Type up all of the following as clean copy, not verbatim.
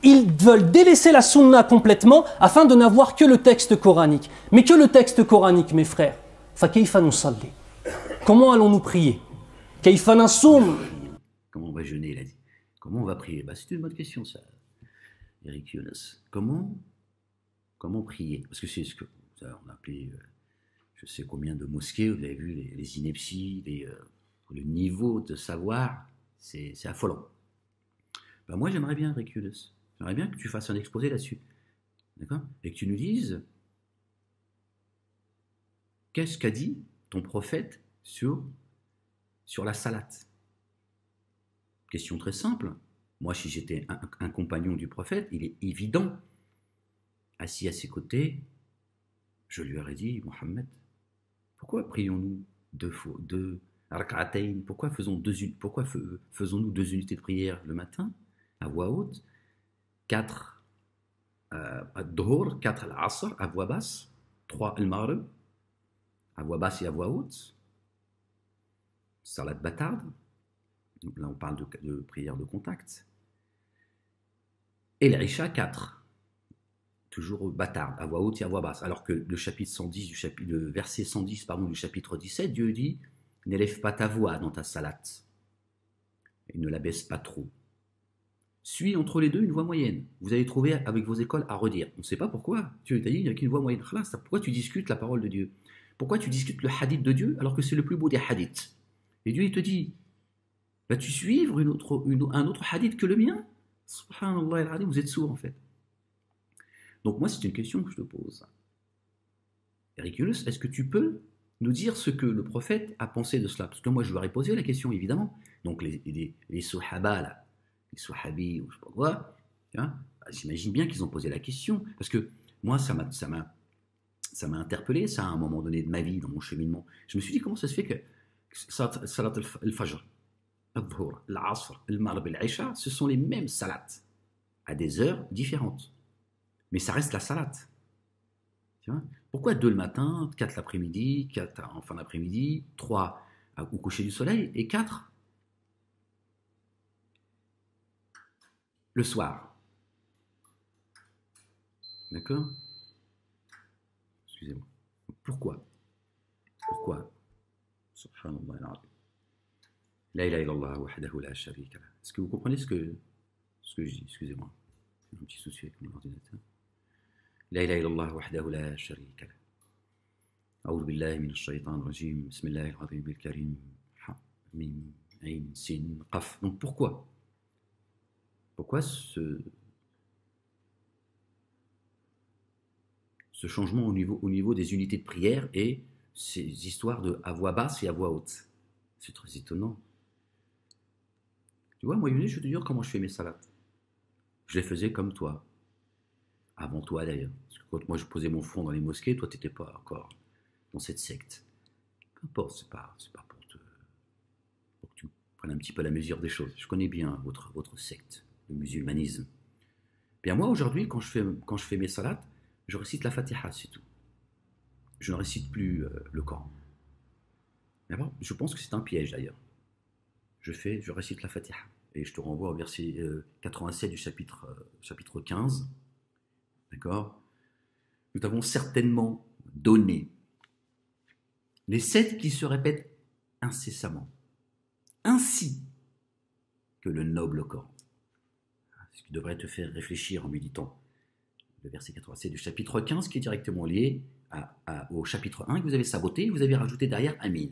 ils veulent délaisser la sunna complètement afin de n'avoir que le texte coranique. Mais que le texte coranique, mes frères. فَكَيْفَ نُصَلِّي. Comment allons-nous prier? كَيْفَ نَصُومُ. Comment on va jeûner, il a dit. Comment on va prier? C'est une bonne question, ça, Eric Younes. Comment prier? Parce que c'est ce qu'on a appelé, je sais combien de mosquées, vous avez vu les inepties, le niveau de savoir, c'est affolant. Moi, j'aimerais bien, Eric Younes, j'aimerais bien que tu fasses un exposé là-dessus. D'accord? Et que tu nous dises qu'est-ce qu'a dit ton prophète sur la salate. Question très simple. Moi, si j'étais un compagnon du prophète, il est évident, assis à ses côtés, je lui aurais dit, Mohammed, pourquoi prions-nous deux rak'atayn? Pourquoi faisons-nous 2 unités de prière le matin, à voix haute, 4 al-dhuhr, 4 al-asr, à voix basse, 3 al-maghrib, à voix basse et à voix haute, salat bâtarde, donc là on parle de prière de contact, et l'Isha 4, toujours bâtarde, à voix haute et à voix basse, alors que le verset 110 du chapitre 17, Dieu dit, n'élève pas ta voix dans ta salat, et ne la baisse pas trop. Suis entre les deux une voie moyenne. Vous allez trouver avec vos écoles à redire. On ne sait pas pourquoi. Dieu t'a dit, il n'y a qu'une voie moyenne. Pourquoi tu discutes la parole de Dieu? Pourquoi tu discutes le hadith de Dieu alors que c'est le plus beau des hadiths? Et Dieu, il te dit, vas-tu suivre un autre hadith que le mien? Subhanallah, vous êtes sourd en fait. Donc moi, c'est une question que je te pose. Eric Younes, est-ce que tu peux nous dire ce que le prophète a pensé de cela? Parce que moi, je lui aurais posé la question, évidemment. Donc les sahaba, là, les sahabis, ou je sais pas quoi, hein, j'imagine bien qu'ils ont posé la question. Parce que moi, ça m'a interpellé, ça, à un moment donné de ma vie, dans mon cheminement. Je me suis dit, comment ça se fait que salat al-fajr, al-dhuhr, al-asr, al-maghrib, al-isha, ce sont les mêmes salats, à des heures différentes. Mais ça reste la salat. Tu vois? Pourquoi 2 le matin, 4 l'après-midi, 4 en fin d'après-midi, 3 au coucher du soleil, et 4 le soir? D'accord? Excusez-moi. Pourquoi? Subhanallah. La ilaha illallah wahdahu la sharika lah. Est-ce que vous comprenez ce que je dis? Excusez-moi. J'ai un petit souci avec mon ordinateur. La ilaha illallah wahdahu la sharika lah. A'udhu billahi minash shaitanir rajim. Bismillahir rahmanir karim. Ha mim ayn sin qaf. Donc pourquoi ce changement au niveau des unités de prière et ces histoires de à voix basse et à voix haute? C'est très étonnant. Tu vois, moi, Younes, je vais te dire comment je fais mes salats. Je les faisais comme toi. Avant toi, d'ailleurs. Parce que quand moi, je posais mon front dans les mosquées, toi, tu n'étais pas encore dans cette secte. Peu importe, c'est pas pour que tu prennes un petit peu la mesure des choses. Je connais bien votre secte, le musulmanisme. Bien, moi, aujourd'hui, quand je fais mes salats, je récite la Fatiha, c'est tout. Je ne récite plus le Coran. D'accord? Je pense que c'est un piège, d'ailleurs. Je récite la Fatiha. Et je te renvoie au verset 87 du chapitre 15. D'accord? Nous t'avons certainement donné les 7 qui se répètent incessamment, ainsi que le noble Coran. Ce qui devrait te faire réfléchir en méditant le verset 87 du chapitre 15, qui est directement lié au chapitre 1 que vous avez saboté, vous avez rajouté derrière Amin.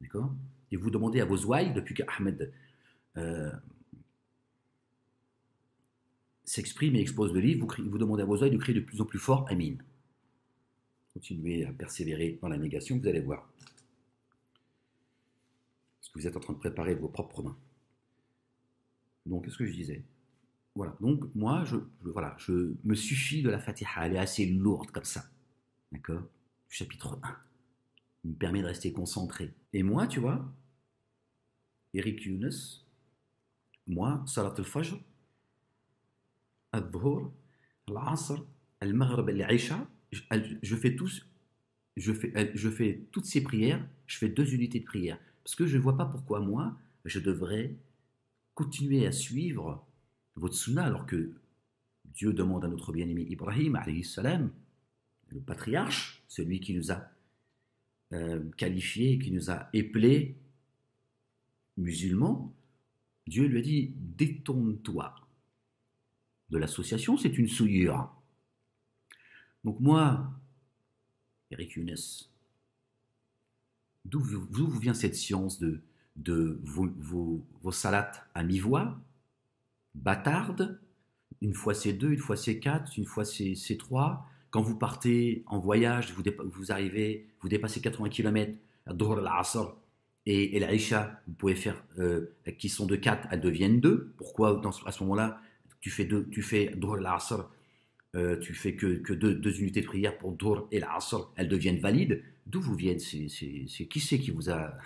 D'accord? Et vous demandez à vos ouailles, depuis que Ahmed s'exprime et expose le livre, vous demandez à vos ouailles de crier de plus en plus fort Amin. Continuez à persévérer dans la négation, vous allez voir. Parce que vous êtes en train de préparer vos propres mains. Donc, qu'est-ce que je disais? Voilà, donc moi, je me suffis de la Fatiha, elle est assez lourde comme ça. D'accord? Chapitre 1. Il me permet de rester concentré. Et moi, tu vois, Eric Younes, moi, Salat al-Fajr, al-Dhuhr, al-Asr, al-Maghrib, al-Isha, je fais toutes ces prières, je fais 2 unités de prière. Parce que je ne vois pas pourquoi moi, je devrais continuer à suivre votre sunna alors que Dieu demande à notre bien-aimé Ibrahim, alayhi salam, le patriarche, celui qui nous a qualifiés, qui nous a épelés musulmans, Dieu lui a dit, détourne-toi de l'association, c'est une souillure. Donc moi, Eric Younes, d'où vous vient cette science de vos salats à mi-voix, bâtardes, une fois c'est 2, une fois c'est 4, une fois c'est 3. Quand vous partez en voyage, vous arrivez, vous dépassez 80 km, à Dhuhr al-Asr et l'Aïcha, vous pouvez faire, qui sont de 4, elles deviennent 2. Pourquoi à ce moment-là, tu fais Dhuhr al-Asr, tu fais que deux unités de prière pour Dhuhr et l'Asr, elles deviennent valides. D'où vous viennent qui c'est qui vous a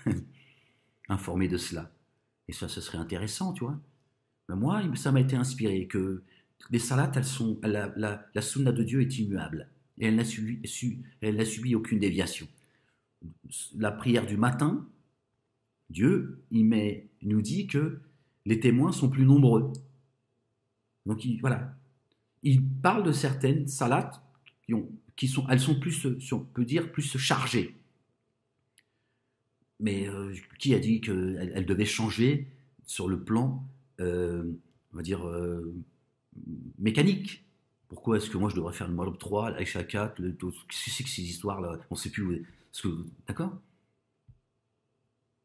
informé de cela? Et ça, ce serait intéressant, tu vois. Mais moi, ça m'a été inspiré que les salats, la sunna de Dieu est immuable et elle n'a subi aucune déviation. La prière du matin, Dieu, il nous dit que les témoins sont plus nombreux. Donc, voilà. Il parle de certaines salats elles sont plus, si on peut dire, plus chargées. Mais qui a dit qu'elles devaient changer sur le plan, on va dire, mécanique? Pourquoi est-ce que moi je devrais faire le Maghrib 3, l'Aïcha 4, qu'est-ce que c'est que ces histoires-là? On ne sait plus où. D'accord?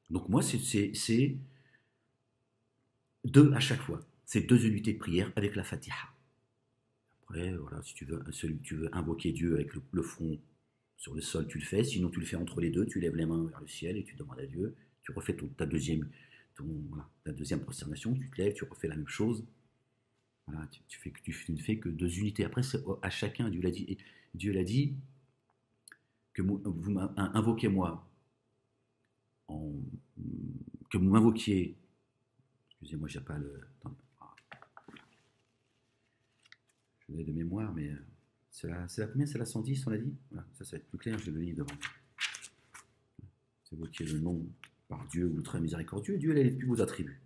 Donc moi, c'est 2 à chaque fois. C'est 2 unités de prière avec la Fatiha. Après, voilà, si tu veux invoquer Dieu avec le front sur le sol, tu le fais. Sinon, tu le fais entre les deux. Tu lèves les mains vers le ciel et tu demandes à Dieu. Tu refais ta deuxième prosternation. Tu te lèves, tu refais la même chose. Voilà, tu ne fais que 2 unités. Après, c'est à chacun. Dieu l'a dit que vous invoquez-moi. Que vous m'invoquiez. Excusez-moi, j'ai pas le. Je l'ai de mémoire, mais c'est la combien? C'est la 110, on l'a dit? Voilà, ça va être plus clair, je le lis devant. C'est vous qui est le nom par Dieu ou le très miséricordieux. Dieu, il a les plus beaux attributs.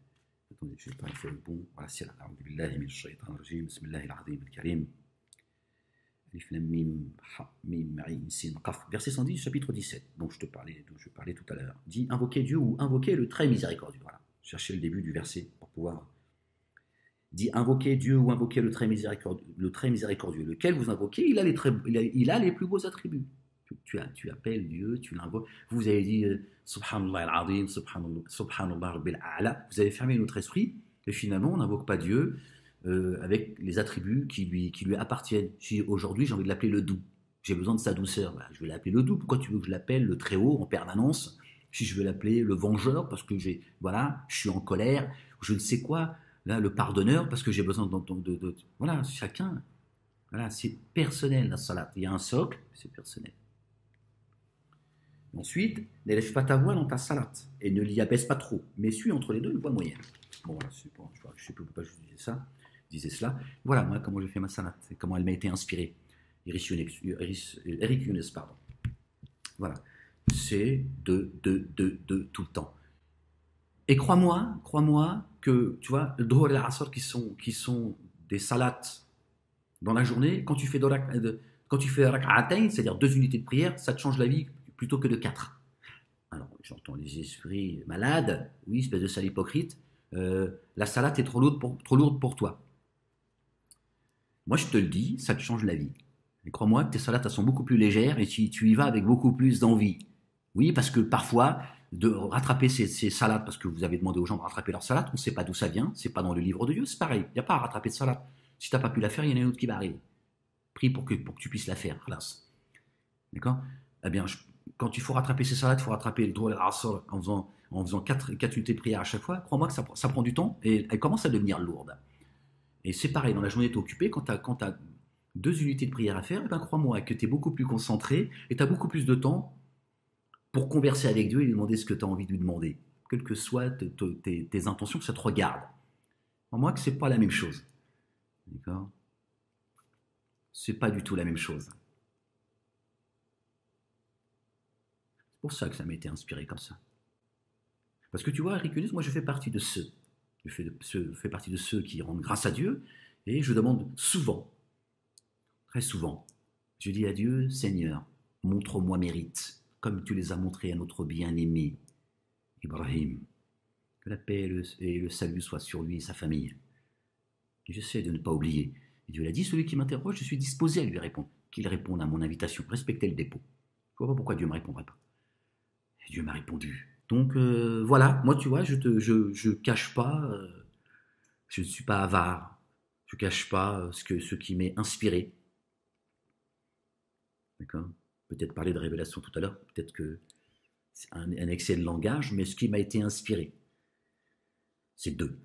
Attendez, je n'ai pas fait le bon. Voilà, c'est là. A'udhu min ash-shaytan ar-rajim. Bismillahir rahmanir rahim. Alif lam mim ha mim ayn sin qaf. Verset 110, chapitre 17. Dont je parlais tout à l'heure. Dit invoquer Dieu ou invoquer le très miséricordieux. Voilà. Cherchez le début du verset pour pouvoir. Dit invoquer Dieu ou invoquer le très miséricordieux. Lequel vous invoquez, il a les plus beaux attributs. Tu appelles Dieu, tu l'invoques. Vous avez dit Subhanallah al-Azim, Subhanallah Rabbil A'la. Vous avez fermé notre esprit et finalement on n'invoque pas Dieu avec les attributs qui lui appartiennent. Si aujourd'hui j'ai envie de l'appeler le doux, j'ai besoin de sa douceur, bah, je vais l'appeler le doux. Pourquoi tu veux que je l'appelle le très haut en permanence? Si je veux l'appeler le vengeur parce que je suis en colère, je ne sais quoi. Là, le pardonneur, parce que j'ai besoin de voilà, chacun. Voilà, c'est personnel la salat. Il y a un socle, c'est personnel. Ensuite, n'élève pas ta voix dans ta salat et ne l'y abaisse pas trop, mais suis entre les deux une voix moyenne. Bon, voilà, je sais pas pourquoi je disais cela. Voilà, moi, comment je fais ma salat et comment elle m'a été inspirée. Eric Younes, pardon. Voilà, c'est de tout le temps. Et crois-moi que, tu vois, le Dhuhr et l'Asr qui sont des salats dans la journée, quand tu fais rak'atayn, c'est-à-dire 2 unités de prière, ça te change la vie plutôt que de 4. Alors, j'entends les esprits malades, oui, espèce de sale hypocrite, la salat est trop lourde pour toi. Moi, je te le dis, ça te change la vie. Et crois-moi que tes salats, elles sont beaucoup plus légères et tu y vas avec beaucoup plus d'envie. Oui, parce que parfois, de rattraper ces salades, parce que vous avez demandé aux gens de rattraper leurs salades, on ne sait pas d'où ça vient, c'est pas dans le livre de Dieu, c'est pareil, il n'y a pas à rattraper de salade. Si tu n'as pas pu la faire, il y en a une autre qui va arriver. Prie pour que tu puisses la faire, classe. D'accord? Eh bien, quand il faut rattraper ces salades, il faut rattraper le Dhuhr et l'Asr en faisant 4 unités de prière à chaque fois, crois-moi que ça prend du temps et elle commence à devenir lourde. Et c'est pareil, dans la journée, tu es occupé, quand tu as 2 unités de prière à faire, eh bien, crois-moi que tu es beaucoup plus concentré et tu as beaucoup plus de temps pour converser avec Dieu et lui demander ce que tu as envie de lui demander. Quelles que soient tes intentions, que ça te regarde. Pour moi, que ce n'est pas la même chose. D'accord? C'est pas du tout la même chose. C'est pour ça que ça m'a été inspiré comme ça. Parce que tu vois, Eric Younes, moi je fais partie de ceux. Je fais partie de ceux qui rendent grâce à Dieu Et je demande souvent, très souvent, je dis à Dieu, Seigneur, montre-moi mes rites, comme tu les as montrés à notre bien-aimé Ibrahim. Que la paix et le salut soient sur lui et sa famille. Et j'essaie de ne pas oublier. Et Dieu l'a dit, celui qui m'interroge, je suis disposé à lui répondre. Qu'il réponde à mon invitation, respecter le dépôt. Je ne vois pas pourquoi Dieu ne me répondrait pas. Et Dieu m'a répondu. Donc voilà, moi tu vois, je cache pas, je ne suis pas avare, je cache pas ce qui m'est inspiré. D'accord. Peut-être parler de révélation tout à l'heure, peut-être que c'est un excès de langage, mais ce qui m'a été inspiré, c'est deux.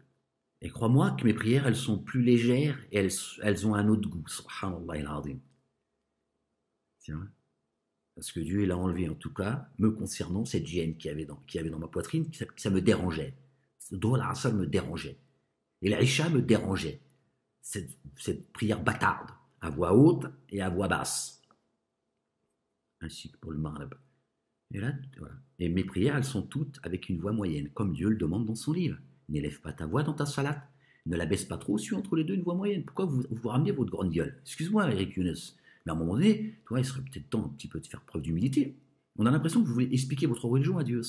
Et crois-moi que mes prières, elles sont plus légères et elles ont un autre goût. Subhanallah al-azim. C'est vrai. Parce que Dieu, il a enlevé, en tout cas, me concernant, cette gêne qu'il y avait dans ma poitrine, ça me dérangeait. Droit al-Asr me dérangeait. Et l'Aïcha me dérangeait. Cette prière bâtarde, à voix haute et à voix basse. Ainsi que pour le Maghreb. Et là, voilà. Et mes prières, elles sont toutes avec une voix moyenne, comme Dieu le demande dans son livre. N'élève pas ta voix dans ta salat. Ne la baisse pas trop, suis entre les deux une voix moyenne. Pourquoi vous ramenez votre grande gueule? Excuse-moi, Eric Younes. Mais à un moment donné, toi, il serait peut-être temps un petit peu de faire preuve d'humilité. On a l'impression que vous voulez expliquer votre religion à Dieu.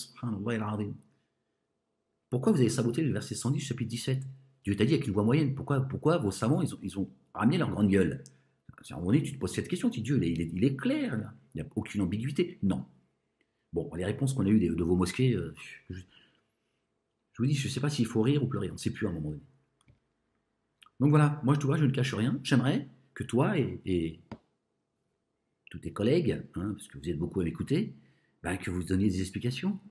Pourquoi vous avez saboté le verset 110, chapitre 17? Dieu t'a dit avec une voix moyenne. Pourquoi vos savants, ils ont ramené leur grande gueule? À un moment donné, tu te poses cette question. Tu dis, Dieu, il est clair. Là. Il n'y a aucune ambiguïté. Non. Bon, les réponses qu'on a eues de vos mosquées, je vous dis, je ne sais pas s'il faut rire ou pleurer. On ne sait plus à un moment donné. Donc voilà, moi, tu vois, je ne cache rien. J'aimerais que toi et tous tes collègues, hein, parce que vous êtes beaucoup à m'écouter, que vous donniez des explications.